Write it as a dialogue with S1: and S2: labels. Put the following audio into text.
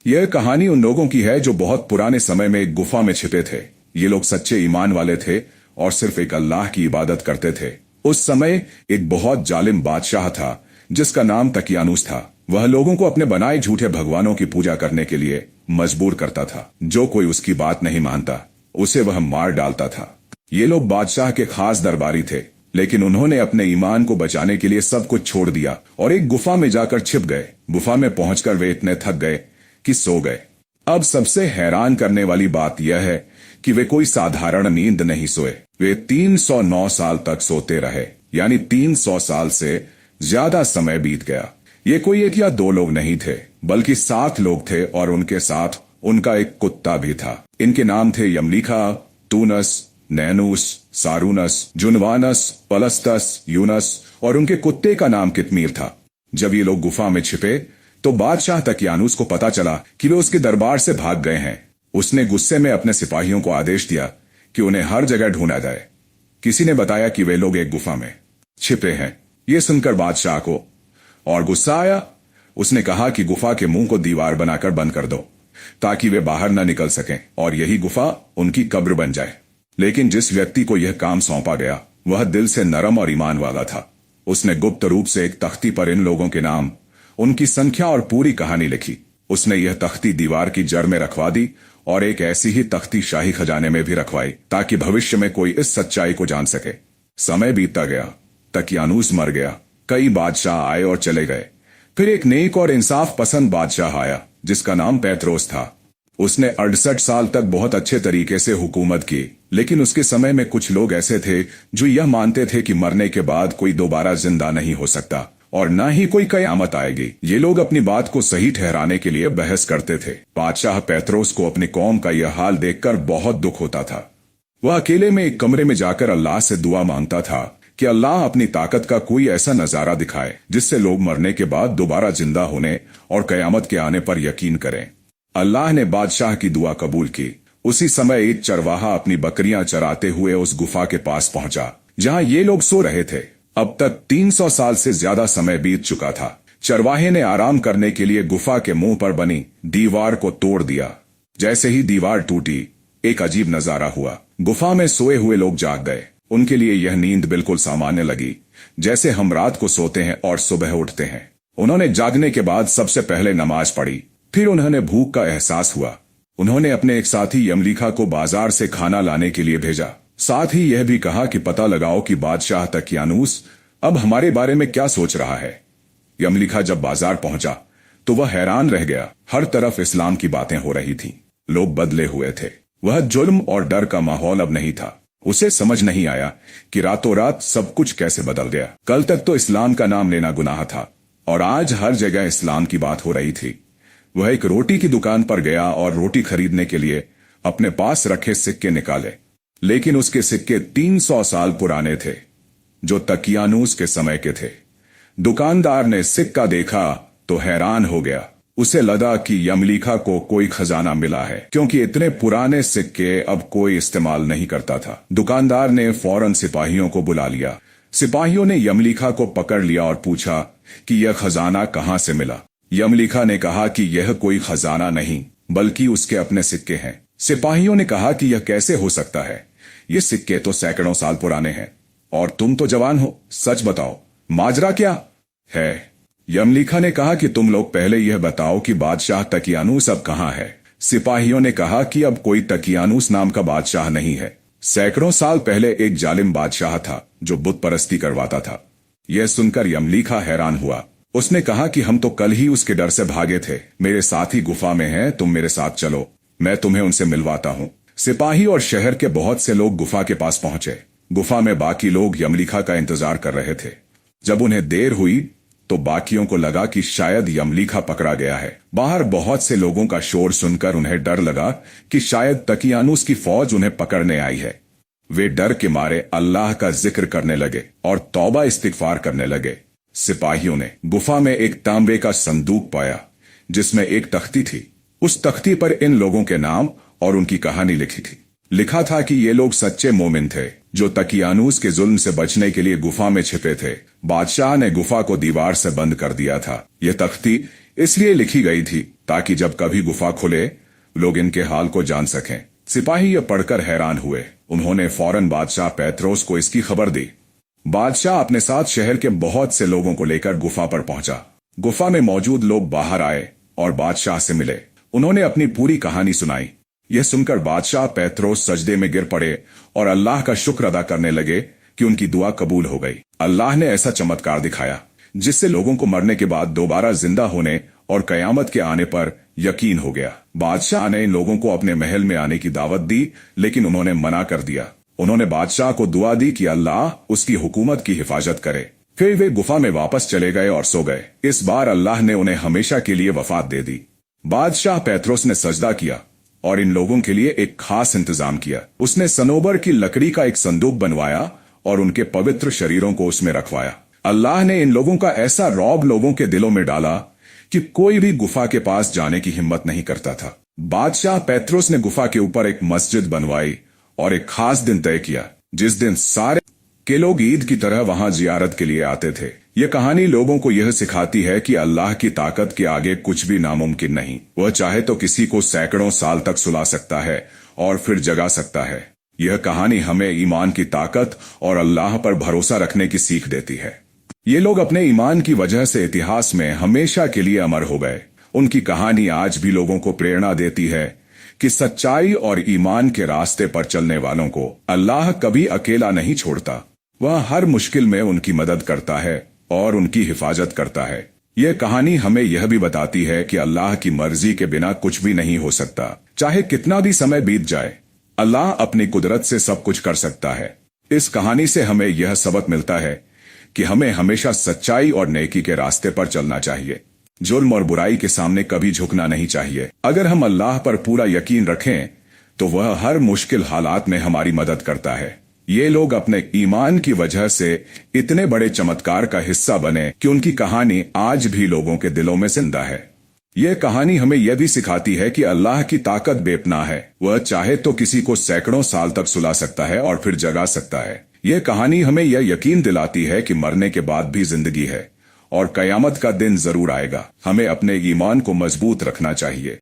S1: यह कहानी उन लोगों की है जो बहुत पुराने समय में एक गुफा में छिपे थे। ये लोग सच्चे ईमान वाले थे और सिर्फ एक अल्लाह की इबादत करते थे। उस समय एक बहुत जालिम बादशाह था जिसका नाम तकियानूस था। वह लोगों को अपने बनाए झूठे भगवानों की पूजा करने के लिए मजबूर करता था। जो कोई उसकी बात नहीं मानता उसे वह मार डालता था। ये लोग बादशाह के खास दरबारी थे, लेकिन उन्होंने अपने ईमान को बचाने के लिए सब कुछ छोड़ दिया और एक गुफा में जाकर छिप गए। गुफा में पहुंचकर वे इतने थक गए कि सो गए। अब सबसे हैरान करने वाली बात यह है कि वे कोई साधारण नींद नहीं सोए। वे 309 साल तक सोते रहे, यानी 300 साल से ज्यादा समय बीत गया। ये कोई एक या दो लोग नहीं थे, बल्कि 7 लोग थे और उनके साथ उनका एक कुत्ता भी था। इनके नाम थे यमलीखा, तूनस, नैनूस, सारूनस, जुनवानस, पलस्तस, यूनस और उनके कुत्ते का नाम कितमीर था। जब ये लोग गुफा में छिपे तो बादशाह तकियानूस को पता चला कि वे उसके दरबार से भाग गए हैं। उसने गुस्से में अपने सिपाहियों को आदेश दिया कि उन्हें हर जगह ढूंढा जाए। किसी ने बताया कि वे लोग एक गुफा में छिपे हैं। ये सुनकर बादशाह को और गुस्सा आया। उसने कहा कि गुफा के मुंह को दीवार बनाकर बंद कर दो ताकि वे बाहर न निकल सकें और यही गुफा उनकी कब्र बन जाए। लेकिन जिस व्यक्ति को यह काम सौंपा गया वह दिल से नरम और ईमान वाला था। उसने गुप्त रूप से एक तख्ती पर इन लोगों के नाम, उनकी संख्या और पूरी कहानी लिखी। उसने यह तख्ती दीवार की जड़ में रखवा दी और एक ऐसी ही तख्ती शाही खजाने में भी रखवाई ताकि भविष्य में कोई इस सच्चाई को जान सके। समय बीतता गया, तकियानूस मर गया। कई बादशाह आए और चले गए। फिर एक नेक और इंसाफ पसंद बादशाह आया जिसका नाम पैत्रोस था। उसने 68 साल तक बहुत अच्छे तरीके से हुकूमत की, लेकिन उसके समय में कुछ लोग ऐसे थे जो यह मानते थे कि मरने के बाद कोई दोबारा जिंदा नहीं हो सकता और न ही कोई कयामत आएगी। ये लोग अपनी बात को सही ठहराने के लिए बहस करते थे। बादशाह पैत्रोस को अपनी कौम का यह हाल देखकर बहुत दुख होता था। वह अकेले में एक कमरे में जाकर अल्लाह से दुआ मांगता था कि अल्लाह अपनी ताकत का कोई ऐसा नजारा दिखाए जिससे लोग मरने के बाद दोबारा जिंदा होने और कयामत के आने पर यकीन करें। अल्लाह ने बादशाह की दुआ कबूल की। उसी समय एक चरवाहा अपनी बकरियां चराते हुए उस गुफा के पास पहुंचा जहां ये लोग सो रहे थे। अब तक 300 साल से ज्यादा समय बीत चुका था। चरवाहे ने आराम करने के लिए गुफा के मुंह पर बनी दीवार को तोड़ दिया। जैसे ही दीवार टूटी, एक अजीब नजारा हुआ। गुफा में सोए हुए लोग जाग गए। उनके लिए यह नींद बिल्कुल सामान्य लगी, जैसे हम रात को सोते हैं और सुबह उठते हैं। उन्होंने जागने के बाद सबसे पहले नमाज पढ़ी। फिर उन्होंने भूख का एहसास हुआ। उन्होंने अपने एक साथी यमलीखा को बाजार से खाना लाने के लिए भेजा। साथ ही यह भी कहा कि पता लगाओ कि बादशाह तकियानूस अब हमारे बारे में क्या सोच रहा है। यमलीखा जब बाजार पहुंचा तो वह हैरान रह गया। हर तरफ इस्लाम की बातें हो रही थीं। लोग बदले हुए थे। वह जुल्म और डर का माहौल अब नहीं था। उसे समझ नहीं आया कि रातों रात सब कुछ कैसे बदल गया। कल तक तो इस्लाम का नाम लेना गुनाह था और आज हर जगह इस्लाम की बात हो रही थी। वह एक रोटी की दुकान पर गया और रोटी खरीदने के लिए अपने पास रखे सिक्के निकाले, लेकिन उसके सिक्के 300 साल पुराने थे, जो तकियानूस के समय के थे। दुकानदार ने सिक्का देखा तो हैरान हो गया। उसे लगा कि यमलीखा को कोई खजाना मिला है, क्योंकि इतने पुराने सिक्के अब कोई इस्तेमाल नहीं करता था। दुकानदार ने फौरन सिपाहियों को बुला लिया। सिपाहियों ने यमलीखा को पकड़ लिया और पूछा कि यह खजाना कहां से मिला। यमलीखा ने कहा कि यह कोई खजाना नहीं, बल्कि उसके अपने सिक्के हैं। सिपाहियों ने कहा कि यह कैसे हो सकता है, ये सिक्के तो सैकड़ों साल पुराने हैं और तुम तो जवान हो। सच बताओ, माजरा क्या है? यमलीखा ने कहा कि तुम लोग पहले यह बताओ कि बादशाह तकियानूस अब कहाँ है। सिपाहियों ने कहा कि अब कोई तकियानूस नाम का बादशाह नहीं है। सैकड़ों साल पहले एक जालिम बादशाह था जो बुत परस्ती करवाता था। यह सुनकर यमलीखा हैरान हुआ। उसने कहा कि हम तो कल ही उसके डर से भागे थे। मेरे साथी गुफा में हैं, तुम मेरे साथ चलो, मैं तुम्हें उनसे मिलवाता हूँ। सिपाही और शहर के बहुत से लोग गुफा के पास पहुंचे। गुफा में बाकी लोग यमलीखा का इंतजार कर रहे थे। जब उन्हें देर हुई तो बाकियों को लगा कि शायद यमलीखा पकड़ा गया है। बाहर बहुत से लोगों का शोर सुनकर उन्हें डर लगा कि शायद तकियानूस की फौज उन्हें पकड़ने आई है। वे डर के मारे अल्लाह का जिक्र करने लगे और तौबा इस्तिगफार करने लगे। सिपाहियों ने गुफा में एक तांबे का संदूक पाया जिसमें एक तख्ती थी। उस तख्ती पर इन लोगों के नाम और उनकी कहानी लिखी थी। लिखा था कि ये लोग सच्चे मोमिन थे जो तकियानूस के जुल्म से बचने के लिए गुफा में छिपे थे। बादशाह ने गुफा को दीवार से बंद कर दिया था। यह तख्ती इसलिए लिखी गई थी ताकि जब कभी गुफा खुले लोग इनके हाल को जान सकें। सिपाही यह पढ़कर हैरान हुए। उन्होंने फौरन बादशाह पेत्रोस को इसकी खबर दी। बादशाह अपने साथ शहर के बहुत से लोगों को लेकर गुफा पर पहुंचा। गुफा में मौजूद लोग बाहर आए और बादशाह से मिले। उन्होंने अपनी पूरी कहानी सुनाई। यह सुनकर बादशाह पेत्रोस सजदे में गिर पड़े और अल्लाह का शुक्र अदा करने लगे कि उनकी दुआ कबूल हो गई। अल्लाह ने ऐसा चमत्कार दिखाया जिससे लोगों को मरने के बाद दोबारा जिंदा होने और कयामत के आने पर यकीन हो गया। बादशाह ने इन लोगों को अपने महल में आने की दावत दी, लेकिन उन्होंने मना कर दिया। उन्होंने बादशाह को दुआ दी कि अल्लाह उसकी हुकूमत की हिफाजत करे। फिर वे गुफा में वापस चले गए और सो गए। इस बार अल्लाह ने उन्हें हमेशा के लिए वफात दे दी। बादशाह पेत्रोस ने सजदा किया और इन लोगों के लिए एक खास इंतजाम किया। उसने सनोबर की लकड़ी का एक संदूक बनवाया और उनके पवित्र शरीरों को उसमें रखवाया। अल्लाह ने इन लोगों का ऐसा रौब लोगों के दिलों में डाला कि कोई भी गुफा के पास जाने की हिम्मत नहीं करता था। बादशाह पेत्रोस ने गुफा के ऊपर एक मस्जिद बनवाई और एक खास दिन तय किया जिस दिन सारे के लोग ईद की तरह वहां जियारत के लिए आते थे। यह कहानी लोगों को यह सिखाती है कि अल्लाह की ताकत के आगे कुछ भी नामुमकिन नहीं। वह चाहे तो किसी को सैकड़ों साल तक सुला सकता है और फिर जगा सकता है। यह कहानी हमें ईमान की ताकत और अल्लाह पर भरोसा रखने की सीख देती है। ये लोग अपने ईमान की वजह से इतिहास में हमेशा के लिए अमर हो गए। उनकी कहानी आज भी लोगों को प्रेरणा देती है कि सच्चाई और ईमान के रास्ते पर चलने वालों को अल्लाह कभी अकेला नहीं छोड़ता। वह हर मुश्किल में उनकी मदद करता है और उनकी हिफाजत करता है। यह कहानी हमें यह भी बताती है कि अल्लाह की मर्जी के बिना कुछ भी नहीं हो सकता। चाहे कितना भी समय बीत जाए, अल्लाह अपनी कुदरत से सब कुछ कर सकता है। इस कहानी से हमें यह सबक मिलता है कि हमें हमेशा सच्चाई और नेकी के रास्ते पर चलना चाहिए। जुल्म और बुराई के सामने कभी झुकना नहीं चाहिए। अगर हम अल्लाह पर पूरा यकीन रखें तो वह हर मुश्किल हालात में हमारी मदद करता है। ये लोग अपने ईमान की वजह से इतने बड़े चमत्कार का हिस्सा बने कि उनकी कहानी आज भी लोगों के दिलों में जिंदा है। यह कहानी हमें यह भी सिखाती है कि अल्लाह की ताकत बेपनाह है। वह चाहे तो किसी को सैकड़ों साल तक सुला सकता है और फिर जगा सकता है। यह कहानी हमें यह यकीन दिलाती है कि मरने के बाद भी जिंदगी है और कयामत का दिन जरूर आएगा। हमें अपने ईमान को मजबूत रखना चाहिए।